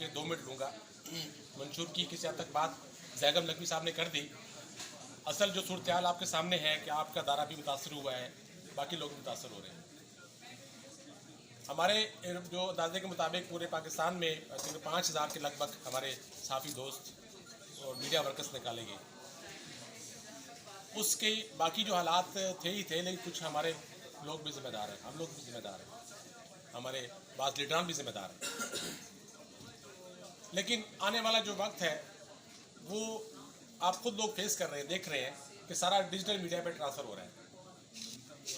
आपके 2 मिनट लूँगा। मंशूर की किसी हद तक बात जैगम लकवी साहब ने कर दी। असल जो सूरत हाल आपके सामने है कि आपका दारा भी मुतासर हुआ है, बाकी लोग मुतासर हो रहे हैं। हमारे जो अंदाजे के मुताबिक पूरे पाकिस्तान में 5,000 के लगभग हमारे साथी दोस्त और मीडिया वर्कर्स निकाले गए। उसके बाकी जो हालात थे ही थे, लेकिन कुछ हमारे लोग भी जिम्मेदार हैं, हम लोग भी जिम्मेदार हैं, हमारे बाज़ लीडरान भी जिम्मेदार हैं। लेकिन आने वाला जो वक्त है वो आप खुद लोग फेस कर रहे हैं, देख रहे हैं कि सारा डिजिटल मीडिया पे ट्रांसफ़र हो रहा है।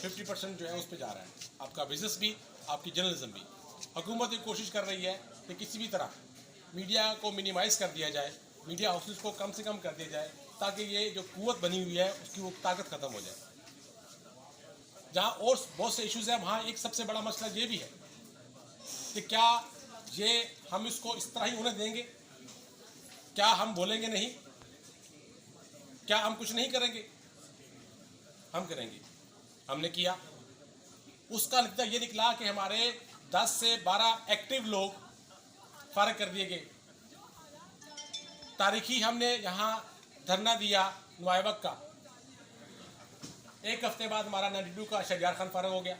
50% जो है उस पर जा रहा है, आपका बिजनेस भी, आपकी जर्नलिज्म भी। हुकूमत ये कोशिश कर रही है कि किसी भी तरह मीडिया को मिनिमाइज़ कर दिया जाए, मीडिया हाउसेस को कम से कम कर दिया जाए, ताकि ये जो कुव्वत बनी हुई है उसकी वो ताकत ख़त्म हो जाए। जहाँ और बहुत से इश्यूज़ हैं, वहाँ एक सबसे बड़ा मसला ये भी है कि क्या ये हम इसको इस तरह ही होने देंगे? क्या हम बोलेंगे नहीं? क्या हम कुछ नहीं करेंगे? हम करेंगे। हमने किया, उसका नतीजा ये निकला कि हमारे 10 से 12 एक्टिव लोग फारिग कर दिए गए। तारीखी हमने यहाँ धरना दिया नुआइवक का, एक हफ्ते बाद हमारा 92 का शहजार खान फारिग हो गया।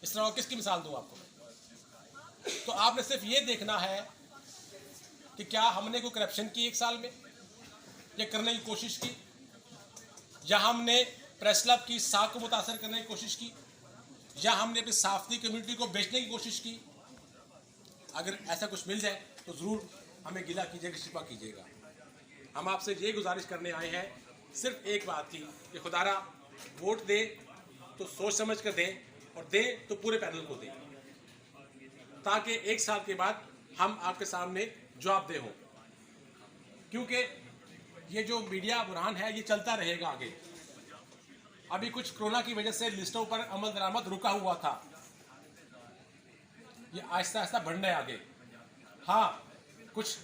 इस तरह किसकी मिसाल दूँ आपको? तो आपने सिर्फ ये देखना है कि क्या हमने कोई करप्शन की 1 साल में, ये करने की कोशिश की, या हमने प्रेस क्लब की साख को मुतासर करने की कोशिश की, या हमने अपनी साफ्ती कम्युनिटी को बेचने की कोशिश की। अगर ऐसा कुछ मिल जाए तो ज़रूर हमें गिला कीजिएगा, शिकवा कीजिएगा। हम आपसे ये गुजारिश करने आए हैं सिर्फ एक बात की कि खुदारा वोट दे तो सोच समझ कर दें, और दे तो पूरे पैनल को दें, ताकि 1 साल के बाद हम आपके सामने जवाबदेह हों। क्योंकि ये जो मीडिया बुरहान है ये चलता रहेगा आगे। अभी कुछ कोरोना की वजह से लिस्टों पर अमल दरामद रुका हुआ था, ये आहिस्ता आहिस्ता बढ़ना है आगे। हाँ, कुछ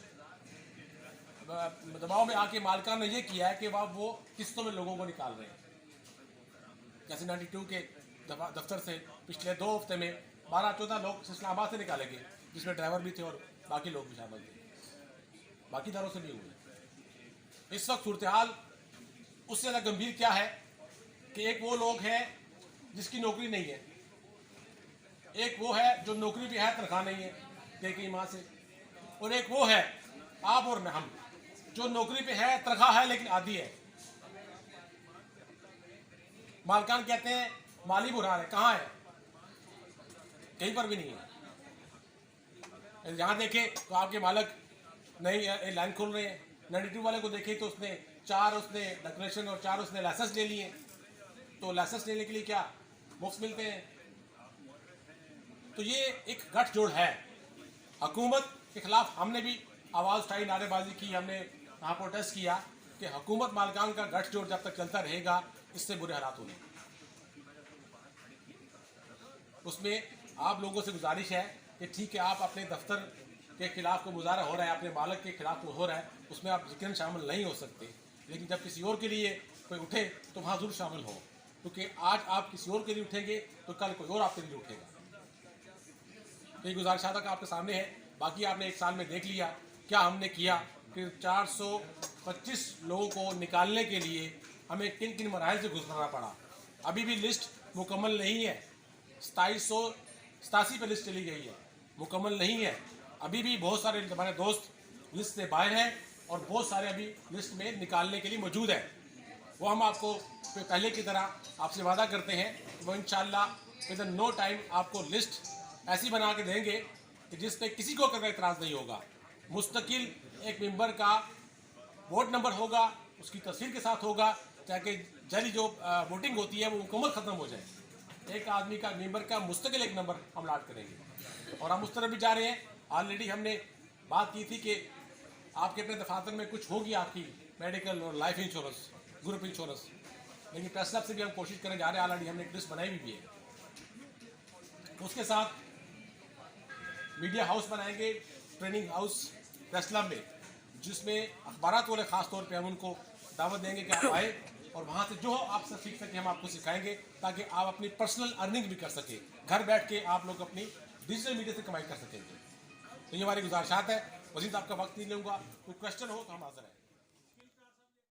दबाव में आके मालिकान ने ये किया है कि वो किस्तों में लोगों को निकाल रहे हैं। जैसे 92 के दफ्तर से पिछले 2 हफ्ते में 12-14 लोग इस्लामाबाद से निकाले गए, जिसमें ड्राइवर भी थे और बाकी लोग भी शामिल थे, बाकी दरों से भी हुए। इस वक्त सूरत हाल उससे ज़्यादा गंभीर क्या है कि एक वो लोग हैं जिसकी नौकरी नहीं है, एक वो है जो नौकरी भी है, तनख्वाह नहीं है दे की माँ से, और एक वो है आप और मैं, हम जो नौकरी पे है, तनख्वाह है लेकिन आधी है। मालिकान कहते हैं माली बुरहान है, कहाँ है? कहीं पर भी नहीं है। यहाँ देखें तो आपके मालिक नई लाइन खोल रहे हैं। 92 वाले को देखें तो उसने 4 डेकोरेशन और 4 उसने लाइसेंस ले लिए। तो लाइसेंस लेने के लिए क्या मुफ्त मिलते हैं? तो ये एक गठजोड़ है। हुकूमत के खिलाफ हमने भी आवाज़ उठाई, नारेबाजी की, हमने यहाँ प्रोटेस्ट किया कि हुकूमत मालिकान का गठजोड़ जब तक चलता रहेगा इससे बुरे हालात होंगे। उसमें आप लोगों से गुजारिश है कि ठीक है, आप अपने दफ्तर के खिलाफ को मुजाहरा हो रहा है, अपने मालिक के खिलाफ हो रहा है, उसमें आप यकीनन शामिल नहीं हो सकते, लेकिन जब किसी और के लिए कोई उठे तो वहाँ ज़रूर शामिल हो, क्योंकि आज आप किसी और के लिए उठेंगे तो कल कोई और आपके लिए उठेगा। तो ये गुजारिश तक आपके सामने है। बाकी आपने 1 साल में देख लिया क्या हमने किया कि 425 लोगों को निकालने के लिए हमें किन किन मराहल से गुजरना पड़ा। अभी भी लिस्ट मुकम्मल नहीं है, 2787 पे लिस्ट चली गई है, मुकम्मल नहीं है। अभी भी बहुत सारे हमारे दोस्त लिस्ट से बाहर हैं और बहुत सारे अभी लिस्ट में निकालने के लिए मौजूद है। वो हम आपको पहले की तरह आपसे वादा करते हैं, वो इंशाल्लाह विद इन नो टाइम आपको लिस्ट ऐसी बना के देंगे कि जिस पे किसी को कोई एतराज़ नहीं होगा। मुस्तकिल एक मेंबर का वोट नंबर होगा, उसकी तस्वीर के साथ होगा, ताकि जारी जो वोटिंग होती है वो मुकम्मल ख़त्म हो जाए। एक आदमी का मेंबर का मुस्तकिल एक नंबर हम लाट करेंगे, और हम उस तरफ भी जा रहे हैं। ऑलरेडी हमने बात की थी कि आपके अपने दफातर में कुछ होगी आपकी मेडिकल और लाइफ इंश्योरेंस, ग्रुप इंश्योरेंस, लेकिन प्रेस क्लब से भी हम कोशिश करने जा रहे हैं। ऑलरेडी हमने एक लिस्ट बनाई भी है। उसके साथ मीडिया हाउस बनाएंगे, ट्रेनिंग हाउस प्रेस क्लब में, जिसमें अखबारात वाले ख़ास तौर पे हम उनको दावत देंगे कि आप आए और वहाँ से जो आपसे सीख सके हम आपको सिखाएंगे, ताकि आप अपनी पर्सनल अर्निंग भी कर सके। घर बैठ के आप लोग अपनी डिजिटल मीडिया से कमाई कर सकेंगे। तो ये हमारी गुजारिशात है। मजीद आपका वक्त नहीं लूँगा, कोई क्वेश्चन हो तो हम हाजिर हैं।